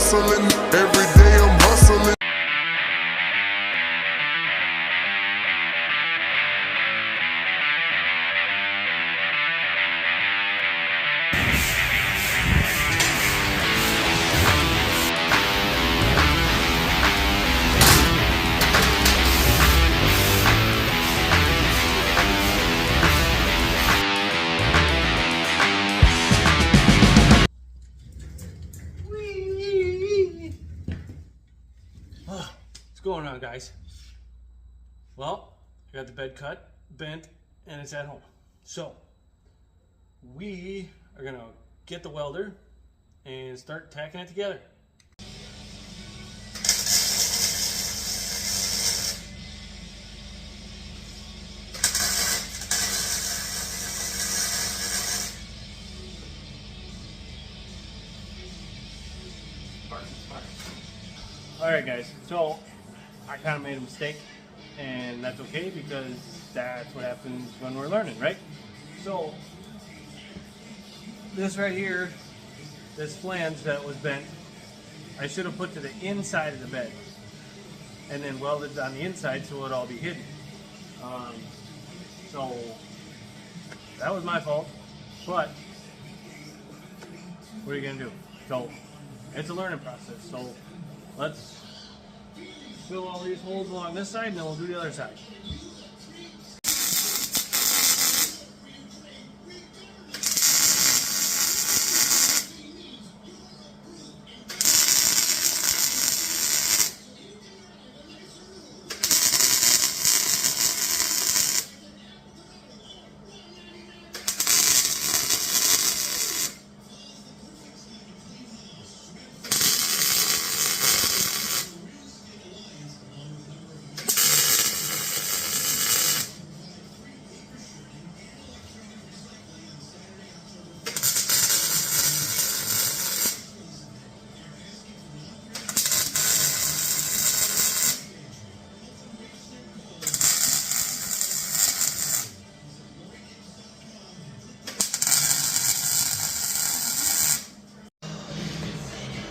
hustling. Every day I'm hustling. What's going on, guys? Well, I got the bed cut, bent, and it's at home. So we are gonna get the welder and start tacking it together. Alright guys, so I kind of made a mistake, and that's okay because that's what happens when we're learning, right? So this right here, this flange that was bent, I should have put to the inside of the bed and then welded on the inside so it would all be hidden. So that was my fault, but what are you gonna do? So it's a learning process. So let's fill all these holes along this side and then we'll do the other side.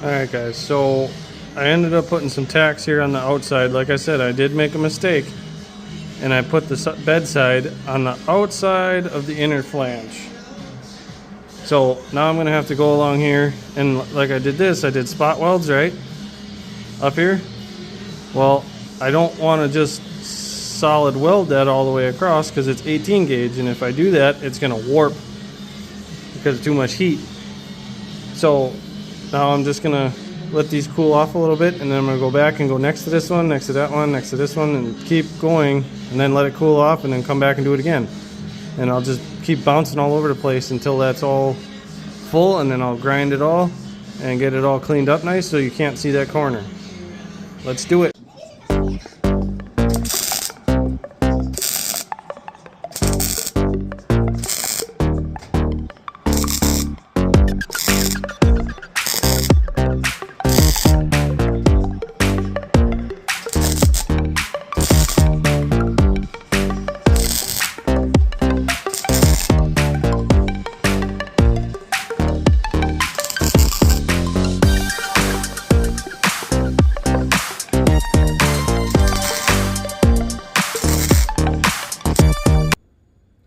Alright guys, so I ended up putting some tacks here on the outside. Like I said, I did make a mistake, and I put the bed side on the outside of the inner flange. So now I'm going to have to go along here, and like I did this, I did spot welds right up here. Well, I don't want to just solid weld that all the way across because it's 18 gauge, and if I do that, it's going to warp because of too much heat. So now I'm just gonna let these cool off a little bit, and then I'm gonna go back and go next to this one, next to that one, next to this one, and keep going, and then let it cool off, and then come back and do it again. And I'll just keep bouncing all over the place until that's all full, and then I'll grind it all and get it all cleaned up nice so you can't see that corner. Let's do it.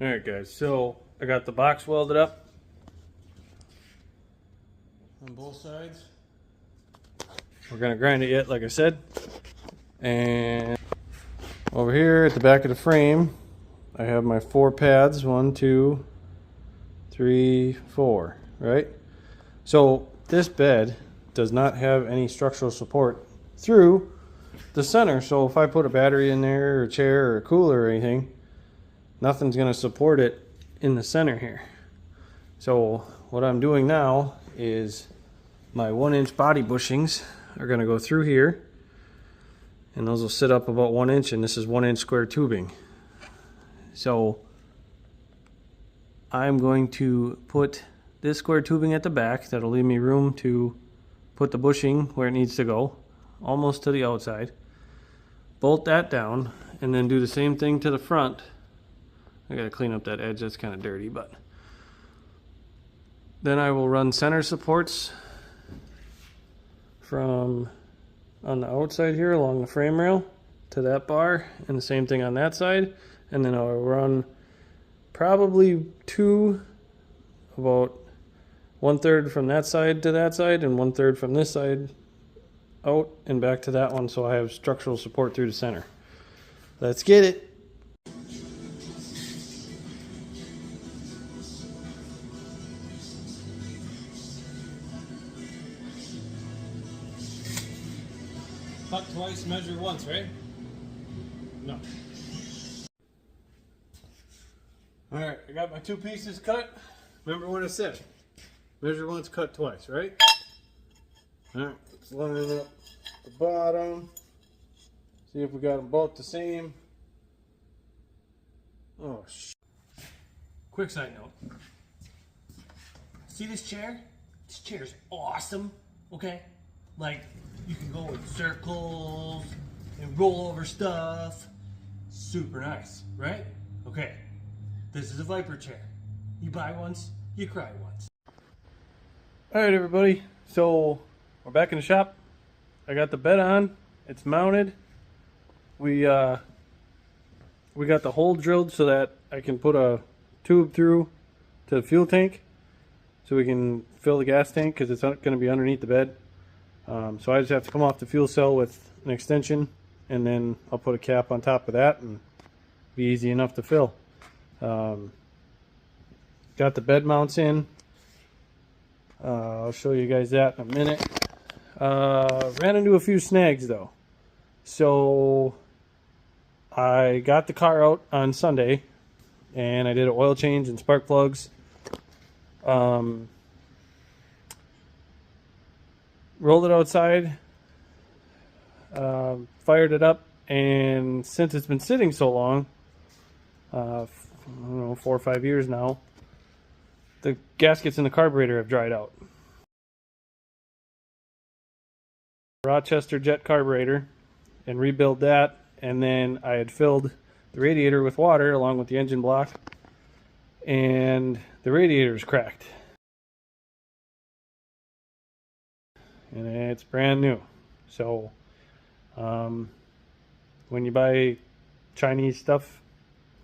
Alright guys, so I got the box welded up on both sides. We're going to grind it yet, like I said. And over here at the back of the frame, I have my 4 pads. 1, 2, 3, 4, right? So this bed does not have any structural support through the center. So if I put a battery in there, or a chair, or a cooler or anything, nothing's going to support it in the center here. So what I'm doing now is my 1-inch body bushings are going to go through here, and those will sit up about 1 inch, and this is 1-inch square tubing. So I'm going to put this square tubing at the back. That'll leave me room to put the bushing where it needs to go, almost to the outside. Bolt that down, and then do the same thing to the front. I gotta clean up that edge, that's kind of dirty, but then I will run center supports from on the outside here along the frame rail to that bar, and the same thing on that side. And then I'll run probably about 1/3 from that side to that side and 1/3 from this side out and back to that one, so I have structural support through the center. Let's get it. Cut twice, measure once, right? No. Alright, I got my 2 pieces cut. Remember what I said. Measure once, cut twice, right? Alright, let's line up the bottom. See if we got them both the same. Oh, quick side note. See this chair? This chair's awesome, okay? Like, you can go in circles and roll over stuff. Super nice, right? Okay, this is a Vyper chair. You buy once, you cry once. Alright everybody, so we're back in the shop. I got the bed on, it's mounted. We got the hole drilled so that I can put a tube through to the fuel tank so we can fill the gas tank, because it's going to be underneath the bed. So I just have to come off the fuel cell with an extension, and then I'll put a cap on top of that and be easy enough to fill. Got the bed mounts in. I'll show you guys that in a minute. Ran into a few snags though. So I got the car out on Sunday and I did an oil change and spark plugs. Rolled it outside, fired it up, and since it's been sitting so long, I don't know, 4 or 5 years now, the gaskets in the carburetor have dried out. Rochester jet carburetor, and rebuild that, and then I had filled the radiator with water along with the engine block, and the radiator is cracked. And it's brand new. So when you buy Chinese stuff,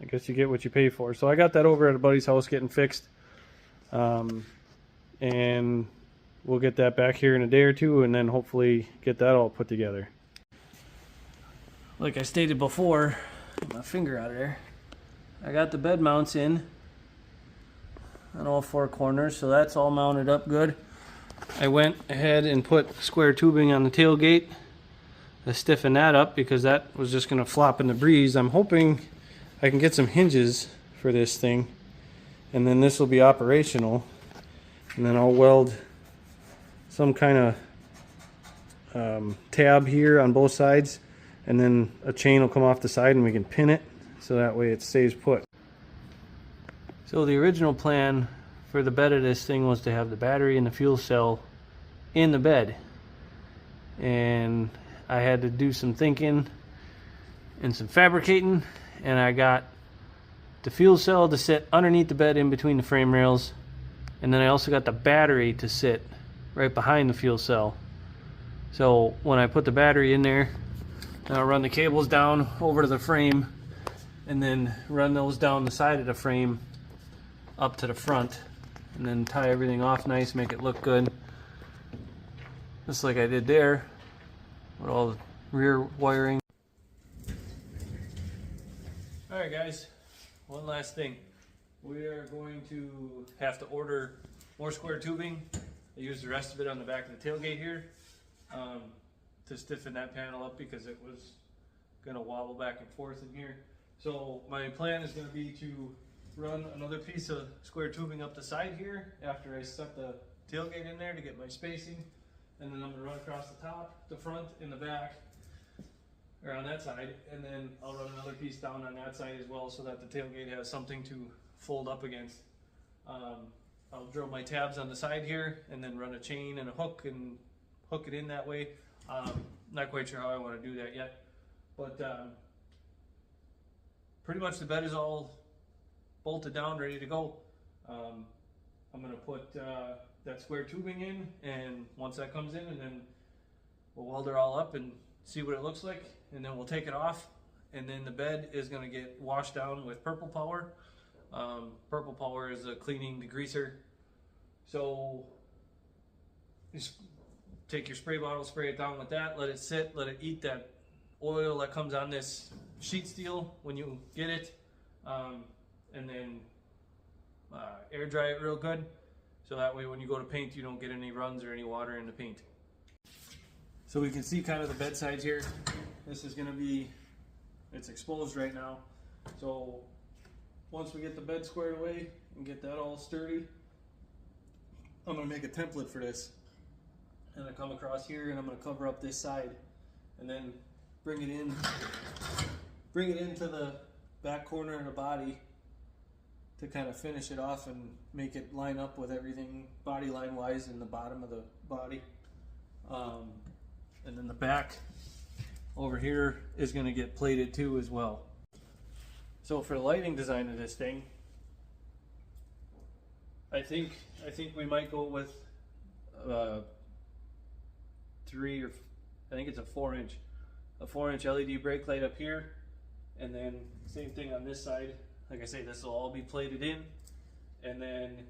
I guess you get what you pay for. So I got that over at a buddy's house getting fixed, and we'll get that back here in a day or two, and then hopefully get that all put together. Like I stated before, get my finger out of there, I got the bed mounts in on all 4 corners, so that's all mounted up good. I went ahead and put square tubing on the tailgate to stiffen that up, because that was just going to flop in the breeze. I'm hoping I can get some hinges for this thing, and then this will be operational, and then I'll weld some kind of tab here on both sides, and then a chain will come off the side and we can pin it so that way it stays put. So the original plan for the bed of this thing was to have the battery and the fuel cell in the bed, and I had to do some thinking and some fabricating, and I got the fuel cell to sit underneath the bed in between the frame rails, and then I also got the battery to sit right behind the fuel cell. So when I put the battery in there, I'll run the cables down over to the frame and then run those down the side of the frame up to the front, and then tie everything off nice, make it look good, just like I did there with all the rear wiring. Alright guys, one last thing. We are going to have to order more square tubing. I used the rest of it on the back of the tailgate here to stiffen that panel up, because it was going to wobble back and forth in here. So my plan is going to be to run another piece of square tubing up the side here after I set the tailgate in there to get my spacing, and then I'm going to run across the top, the front, and the back, or on that side, and then I'll run another piece down on that side as well so that the tailgate has something to fold up against. I'll drill my tabs on the side here and then run a chain and a hook and hook it in that way. Not quite sure how I want to do that yet, but pretty much the bed is all bolted down, ready to go. I'm going to put that square tubing in, and once that comes in, and then we'll weld her all up and see what it looks like, and then we'll take it off, and then the bed is going to get washed down with Purple Power. Purple Power is a cleaning degreaser. So just take your spray bottle, spray it down with that, let it sit, let it eat that oil that comes on this sheet steel when you get it, and then air dry it real good, so that way when you go to paint you don't get any runs or any water in the paint. So we can see kind of the bed sides here. This is going to be, it's exposed right now, so once we get the bed squared away and get that all sturdy, I'm going to make a template for this. I'm going to come across here and I'm going to cover up this side and then bring it into the back corner of the body to kind of finish it off and make it line up with everything body line wise in the bottom of the body. And then the back over here is going to get plated too as well. So for the lighting design of this thing, I think we might go with 3 or I think it's a 4-inch LED brake light up here, and then same thing on this side. Like I say, this will all be plated in, and then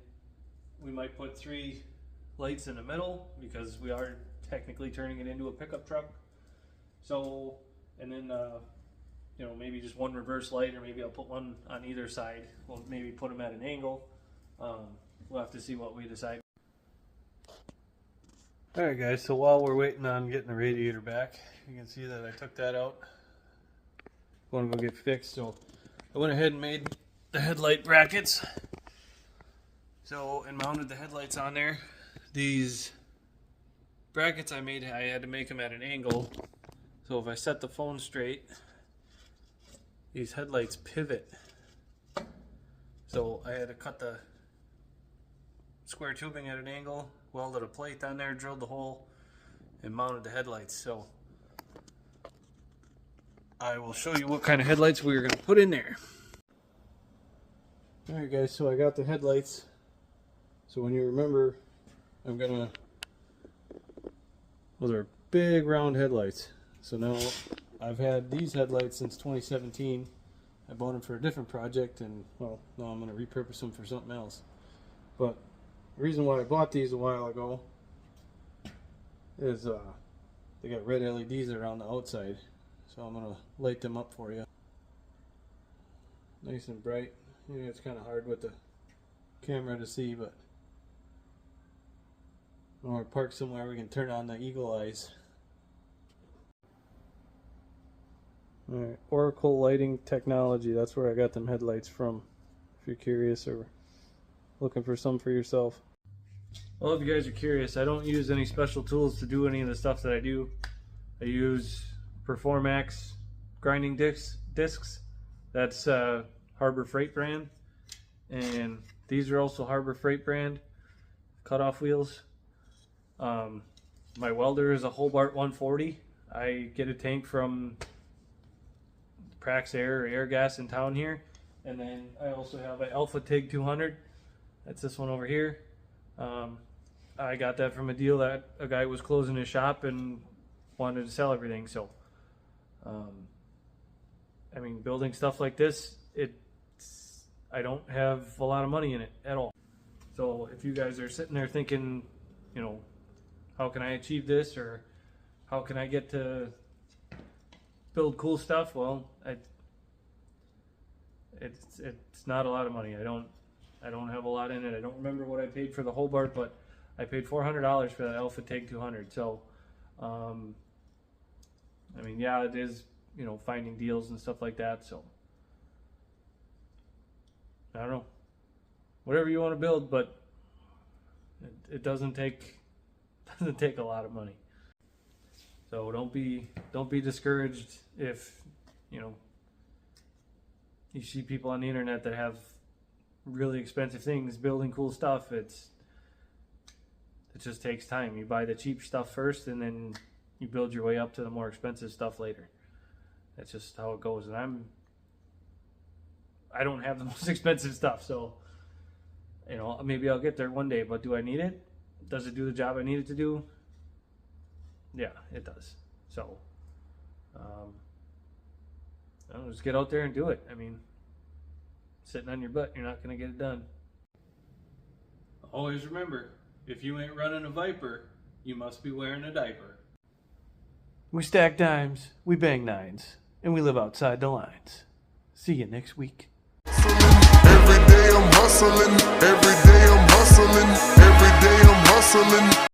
we might put 3 lights in the middle because we are technically turning it into a pickup truck. So, and then you know, maybe just 1 reverse light, or maybe I'll put 1 on either side. We'll maybe put them at an angle. We'll have to see what we decide. Alright guys, so while we're waiting on getting the radiator back, you can see that I took that out. Going to go get fixed, so I went ahead and made the headlight brackets. So, and mounted the headlights on there. These brackets I made, I had to make them at an angle. So if I set the phone straight, these headlights pivot. So I had to cut the square tubing at an angle, welded a plate on there, drilled the hole, and mounted the headlights. So I will show you what kind of headlights we are going to put in there. Alright guys, so I got the headlights. So when you remember, I'm gonna, those are big round headlights. So now I've had these headlights since 2017. I bought them for a different project, and well, now I'm going to repurpose them for something else. But the reason why I bought these a while ago is they got red LEDs around the outside. So I'm going to light them up for you. Nice and bright. Yeah, it's kind of hard with the camera to see, but when we're parked somewhere we can turn on the eagle eyes. Alright, Oracle Lighting Technology, that's where I got them headlights from, if you're curious or looking for some for yourself. Well, if you guys are curious, I don't use any special tools to do any of the stuff that I do. I use Performax grinding discs. That's Harbor Freight brand, and these are also Harbor Freight brand cutoff wheels. My welder is a Hobart 140. I get a tank from Prax Air or Air Gas in town here, and then I also have an Alpha TIG 200. That's this one over here. I got that from a deal that a guy was closing his shop and wanted to sell everything. So I mean, building stuff like this, I don't have a lot of money in it at all. So if you guys are sitting there thinking, you know, how can I achieve this, or how can I get to build cool stuff? Well, it's not a lot of money. I don't have a lot in it. I don't remember what I paid for the Hobart, but I paid $400 for that Alpha TIG 200. So I mean, yeah, it is, you know, finding deals and stuff like that. So I don't know, whatever you want to build, but it doesn't take a lot of money. So don't be discouraged if, you know, you see people on the internet that have really expensive things building cool stuff. It just takes time. You buy the cheap stuff first, and then you build your way up to the more expensive stuff later. That's just how it goes. And I don't have the most expensive stuff, so, you know, maybe I'll get there one day, but do I need it? Does it do the job I need it to do? Yeah, it does. So, just get out there and do it. I mean, sitting on your butt, you're not going to get it done. Always remember, if you ain't running a Vyper, you must be wearing a diaper. We stack dimes, we bang nines, and we live outside the lines. See you next week. Every day I'm hustling, every day I'm hustling, every day I'm hustling.